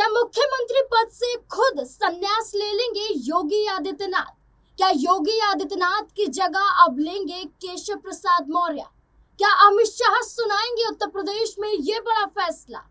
क्या मुख्यमंत्री पद से खुद संन्यास ले लेंगे योगी आदित्यनाथ? क्या योगी आदित्यनाथ की जगह अब लेंगे केशव प्रसाद मौर्य? क्या अमित शाह सुनाएंगे उत्तर प्रदेश में ये बड़ा फैसला?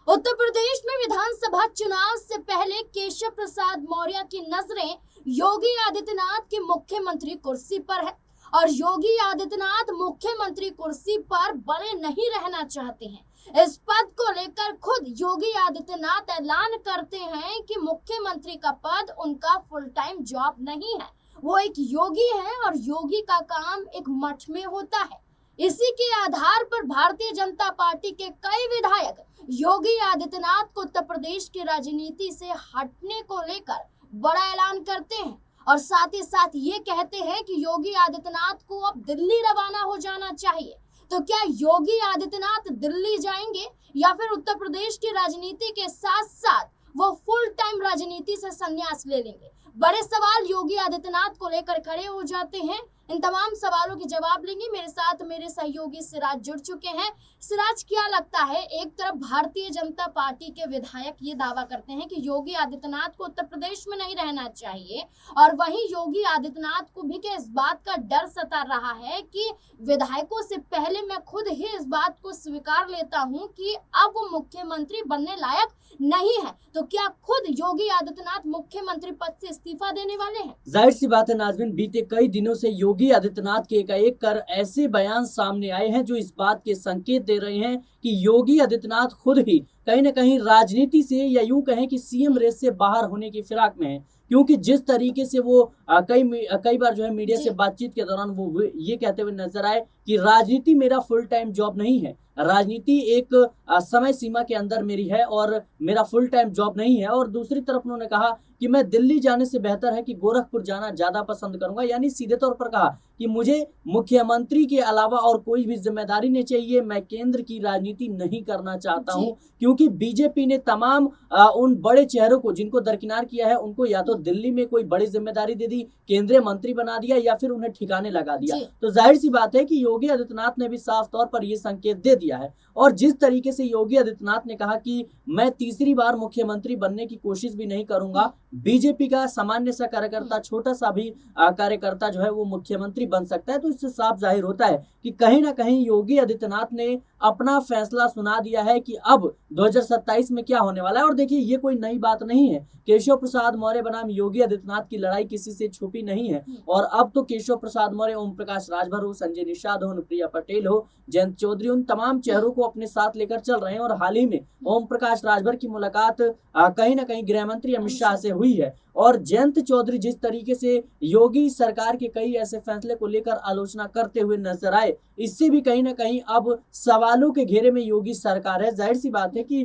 उत्तर प्रदेश में विधानसभा चुनाव से पहले केशव प्रसाद मौर्य की नजरें योगी आदित्यनाथ की मुख्यमंत्री कुर्सी पर है और योगी आदित्यनाथ मुख्यमंत्री कुर्सी पर बने नहीं रहना चाहते हैं। इस पद को लेकर खुद योगी आदित्यनाथ ऐलान करते हैं कि मुख्यमंत्री का पद उनका फुल टाइम जॉब नहीं है, वो एक योगी है और योगी का काम एक मठ में होता है। इसी के आधार पर भारतीय जनता पार्टी के कई विधायक योगी आदित्यनाथ को उत्तर प्रदेश की राजनीति से हटने को लेकर बड़ा ऐलान करते हैं और साथ ही साथ ये कहते हैं कि योगी आदित्यनाथ को अब दिल्ली रवाना हो जाना चाहिए। तो क्या योगी आदित्यनाथ दिल्ली जाएंगे या फिर उत्तर प्रदेश की राजनीति के साथ साथ वो फुल टाइम राजनीति से संन्यास ले लेंगे? बड़े सवाल योगी आदित्यनाथ को लेकर खड़े हो जाते हैं। इन तमाम सवालों के जवाब लेंगे। मेरे साथ मेरे सहयोगी सिराज जुड़ चुके हैं। सिराज, क्या लगता है, एक तरफ भारतीय जनता पार्टी के विधायक ये दावा करते हैं कि योगी आदित्यनाथ को उत्तर प्रदेश में नहीं रहना चाहिए और वहीं योगी आदित्यनाथ को भी क्या इस बात का डर सता रहा है कि विधायकों से पहले मैं खुद ही इस बात को स्वीकार लेता हूं कि अब वो मुख्यमंत्री बनने लायक नहीं है? तो क्या खुद योगी आदित्यनाथ मुख्यमंत्री पद से इस्तीफा देने वाले हैं? जाहिर सी बात है नाज़रीन, बीते कई दिनों से योगी आदित्यनाथ के एकाएक कर ऐसे बयान सामने आए हैं जो इस बात के संकेत दे रहे हैं कि योगी आदित्यनाथ खुद ही कहीं न कहीं राजनीति से या यूं कहें कि सीएम रेस से बाहर होने की फिराक में है। क्योंकि जिस तरीके से वो कई बार जो है मीडिया से बातचीत के दौरान वो ये कहते हुए नजर आए कि राजनीति मेरा फुल टाइम जॉब नहीं है, राजनीति एक समय सीमा के अंदर मेरी है और मेरा फुल टाइम जॉब नहीं है। और दूसरी तरफ उन्होंने कहा कि मैं दिल्ली जाने से बेहतर है कि गोरखपुर जाना ज्यादा पसंद करूंगा। यानी सीधे तौर पर कहा कि मुझे मुख्यमंत्री के अलावा और कोई भी जिम्मेदारी नहीं चाहिए, मैं केंद्र की राजनीति नहीं करना चाहता हूं। क्योंकि बीजेपी ने तमाम उन बड़े चेहरों को जिनको दरकिनार किया है उनको या तो दिल्ली में कोई बड़ी जिम्मेदारी दे दी, केंद्रीय मंत्री बना दिया या फिर उन्हें ठिकाने लगा दिया। तो जाहिर सी बात है कि योगी आदित्यनाथ ने भी साफ तौर पर यह संकेत दे दिया है। और जिस तरीके से योगी आदित्यनाथ ने कहा कि मैं तीसरी बार मुख्यमंत्री बनने की कोशिश भी नहीं करूंगा, बीजेपी का सामान्य सा कार्यकर्ता, छोटा सा भी कार्यकर्ता जो है वो मुख्यमंत्री बन सकता है, तो इससे साफ जाहिर होता है कि कहीं ना कहीं योगी आदित्यनाथ ने अपना फैसला सुना दिया है कि अब 2027 में क्या होने वाला है। और देखिए, ये कोई नई बात नहीं है। केशव प्रसाद मौर्य बनाम योगी आदित्यनाथ की लड़ाई किसी से छुपी नहीं है और अब तो केशव प्रसाद मौर्य, ओम प्रकाश राजभर हो, संजय निषाद हो, अनुप्रिया पटेल हो, जयंत चौधरी, उन तमाम चेहरों को अपने साथ लेकर चल रहे हैं। और हाल ही में ओम प्रकाश राजभर की मुलाकात कहीं ना कहीं गृह मंत्री अमित शाह से हुई है। और जयंत चौधरी जिस तरीके से योगी सरकार के कई ऐसे फैसले को लेकर आलोचना करते हुए नजर आए, इससे भी कहीं ना कहीं अब सवालों के घेरे में योगी सरकार है। जाहिर सी बात है कि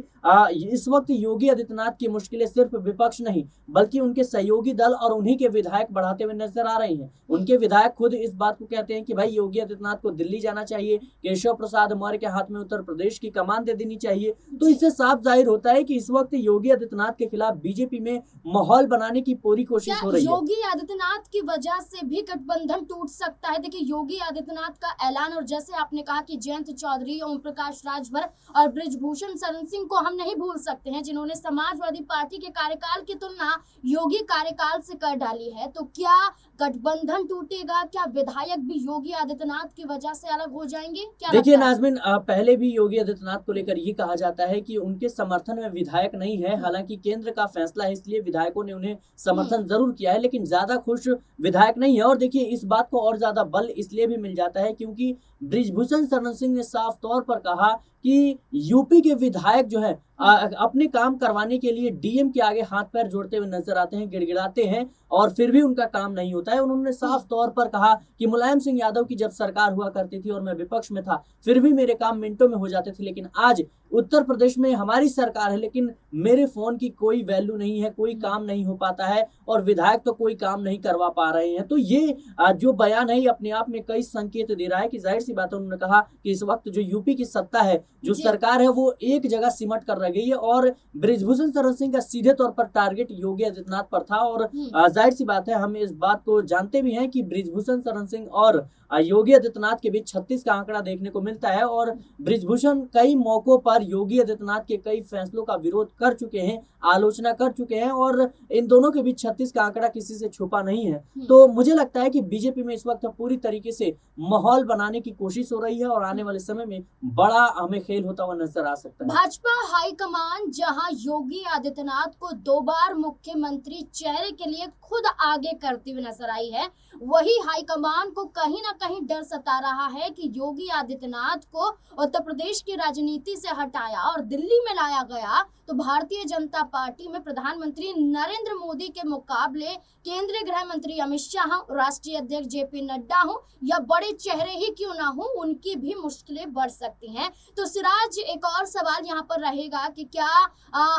इस वक्त योगी आदित्यनाथ की मुश्किलें सिर्फ विपक्ष नहीं बल्कि उनके सहयोगी दल और उन्हीं के विधायक बढ़ाते हुए नजर आ रहे हैं। उनके विधायक खुद इस बात को कहते हैं कि भाई योगी आदित्यनाथ को दिल्ली जाना चाहिए, केशव प्रसाद मौर्य के हाथ में उत्तर प्रदेश की कमान दे देनी चाहिए। तो इससे साफ जाहिर होता है कि इस वक्त योगी आदित्यनाथ के खिलाफ बीजेपी में माहौल बनाने की पूरी कोशिश हो रही है। योगी आदित्यनाथ की वजह से भी गठबंधन टूट सकता है। देखिए, योगी आदित्यनाथ का ऐलान और जैसे आपने कहा कि जयंत चौधरी, ओम प्रकाश राजभर और बृजभूषण शरण सिंह को हम नहीं भूल सकते हैं, जिन्होंने समाजवादी पार्टी के कार्यकाल की तुलना योगी कार्यकाल से कर डाली है। तो क्या गठबंधन टूटेगा? क्या विधायक भी योगी आदित्यनाथ की वजह से अलग हो जाएंगे? क्या देखिए नाज़रीन, पहले भी योगी आदित्यनाथ को लेकर ये कहा जाता है कि उनके समर्थन में विधायक नहीं है। हालांकि केंद्र का फैसला है, इसलिए विधायकों ने उन्हें समर्थन जरूर किया है, लेकिन ज्यादा खुश विधायक नहीं है। और देखिए, इस बात को और ज्यादा बल इसलिए भी मिल जाता है क्योंकि बृजभूषण शरण सिंह ने साफ तौर पर कहा कि यूपी के विधायक जो है अपने काम करवाने के लिए डीएम के आगे हाथ पैर जोड़ते हुए नजर आते हैं, गिड़गिड़ाते हैं और फिर भी उनका काम नहीं होता है। उन्होंने साफ तौर पर कहा कि मुलायम सिंह यादव की जब सरकार हुआ करती थी और मैं विपक्ष में था, फिर भी मेरे काम मिनटों में हो जाते थे, लेकिन आज उत्तर प्रदेश में हमारी सरकार है लेकिन मेरे फोन की कोई वैल्यू नहीं है, कोई काम नहीं हो पाता है और विधायक तो कोई काम नहीं करवा पा रहे हैं। तो ये जो बयान है अपने आप में कई संकेत दे रहा है कि जाहिर सी बात है, उन्होंने कहा कि इस वक्त जो यूपी की सत्ता है, जो सरकार है, वो एक जगह सिमट कर रह गई है और बृजभूषण शरण सिंह का सीधे तौर पर टारगेट योगी आदित्यनाथ पर था। और जाहिर सी बात है, हम इस बात को जानते भी हैं कि बृजभूषण शरण सिंह और योगी आदित्यनाथ के बीच 36 का आंकड़ा देखने को मिलता है और बृजभूषण कई मौकों पर योगी आदित्यनाथ के कई फैसलों का विरोध कर चुके हैं, आलोचना कर चुके हैं और इन दोनों के बीच 36 का आंकड़ा किसी से छुपा नहीं है। तो मुझे लगता है कि बीजेपी में इस वक्त पूरी तरीके से माहौल बनाने की कोशिश हो रही है और आने वाले समय में बड़ा हमें खेल होता हुआ नजर आ सकता है। भाजपा हाईकमान जहां योगी आदित्यनाथ को 2 बार मुख्यमंत्री चेहरे के लिए खुद आगे करती हुई नजर आई है, वही हाईकमान को कहीं ना कहीं डर सता रहा है कि योगी आदित्यनाथ को उत्तर प्रदेश की राजनीति से हटाया और दिल्ली में लाया गया तो भारतीय जनता पार्टी में प्रधानमंत्री नरेंद्र मोदी के मुकाबले केंद्रीय गृह मंत्री अमित शाह, राष्ट्रीय अध्यक्ष जेपी नड्डा हो या बड़े चेहरे ही क्यों ना हो, उनकी भी मुश्किलें बढ़ सकती हैं। तो सिराज, एक और सवाल यहाँ पर रहेगा कि क्या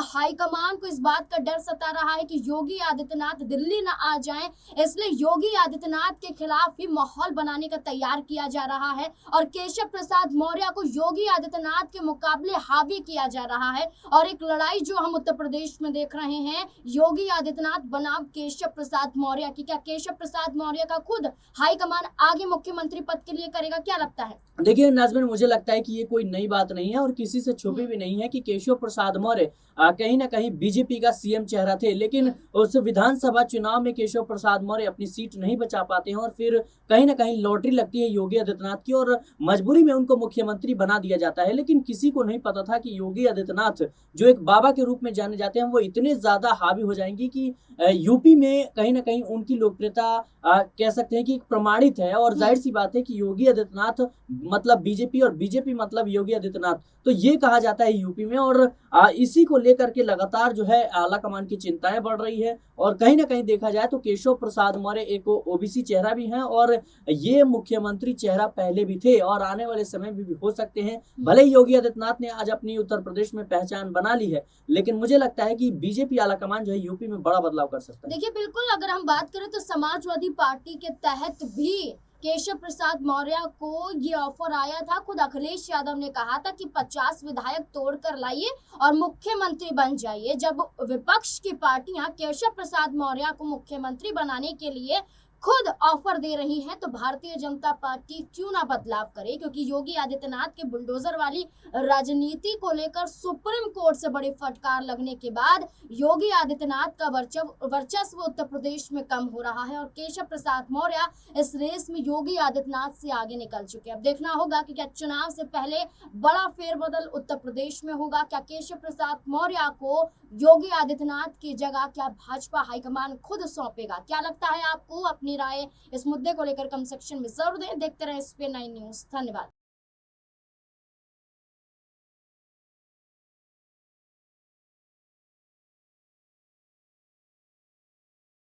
हाईकमान को इस बात का डर सता रहा है कि योगी आदित्यनाथ दिल्ली न आ जाएं, इसलिए योगी आदित्यनाथ के खिलाफ ही माहौल बनाने का तैयार किया जा रहा है और केशव प्रसाद मौर्य को योगी आदित्यनाथ के मुकाबले हावी किया जा रहा है और एक लड़ाई जो हम उत्तर प्रदेश में देख रहे हैं योगी आदित्यनाथ बनाम केशव प्रसाद मौर्य की, क्या केशव प्रसाद मौर्य का खुद हाईकमान आगे मुख्यमंत्री पद के लिए करेगा, क्या लगता है? देखिए नाज़मीन, मुझे लगता है कि ये कोई नई बात नहीं है और किसी से छुपी भी नहीं है कि केशव प्रसाद मौर्य कहीं ना कहीं बीजेपी का सीएम चेहरा थे, लेकिन उस विधानसभा चुनाव में केशव प्रसाद मौर्य अपनी सीट नहीं बचा पाते हैं और फिर कहीं ना कहीं लॉटरी लगती है योगी आदित्यनाथ की और मजबूरी में उनको मुख्यमंत्री बना दिया जाता है। लेकिन किसी को नहीं पता था कि योगी आदित्यनाथ जो एक बाबा के रूप में जाने जाते हैं वो इतने ज्यादा हावी हो जाएंगी कि यूपी में कहीं ना कहीं उनकी लोकप्रियता कह सकते हैं कि प्रमाणित है और जाहिर सी बात है कि योगी आदित्यनाथ मतलब बीजेपी और बीजेपी मतलब योगी आदित्यनाथ, तो ये कहा जाता है यूपी में और इसी को लेकर के लगातार जो है आला कमान की चिंताएं बढ़ रही है और कहीं ना कहीं देखा जाए तो केशव प्रसाद मौर्य एक ओबीसी चेहरा भी हैं और ये मुख्यमंत्री चेहरा पहले भी थे और आने वाले समय में भी हो सकते हैं। भले ही योगी आदित्यनाथ ने आज अपनी उत्तर प्रदेश में पहचान बना ली है, लेकिन मुझे लगता है कि बीजेपी आला कमान जो है यूपी में बड़ा बदलाव कर सकता है। देखिए बिल्कुल, अगर हम बात करें तो समाजवादी पार्टी के तहत भी केशव प्रसाद मौर्य को ये ऑफर आया था। खुद अखिलेश यादव ने कहा था कि 50 विधायक तोड़कर लाइए और मुख्यमंत्री बन जाइए। जब विपक्ष की पार्टियां केशव प्रसाद मौर्य को मुख्यमंत्री बनाने के लिए खुद ऑफर दे रही हैं तो भारतीय जनता पार्टी क्यों ना बदलाव करे, क्योंकि योगी आदित्यनाथ के बुलडोजर वाली राजनीति को लेकर सुप्रीम कोर्ट से बड़ी फटकार लगने के बाद योगी आदित्यनाथ का वर्चस्व उत्तर प्रदेश में कम हो रहा है और केशव प्रसाद मौर्य इस रेस में योगी आदित्यनाथ से आगे निकल चुके हैं। अब देखना होगा कि क्या चुनाव से पहले बड़ा फेरबदल उत्तर प्रदेश में होगा, क्या केशव प्रसाद मौर्य को योगी आदित्यनाथ की जगह क्या भाजपा हाईकमान खुद सौंपेगा? क्या लगता है आपको? अपनी राय इस मुद्दे को लेकर कमेंट सेक्शन में जरूर दें। देखते रहें SP9 न्यूज़। धन्यवाद।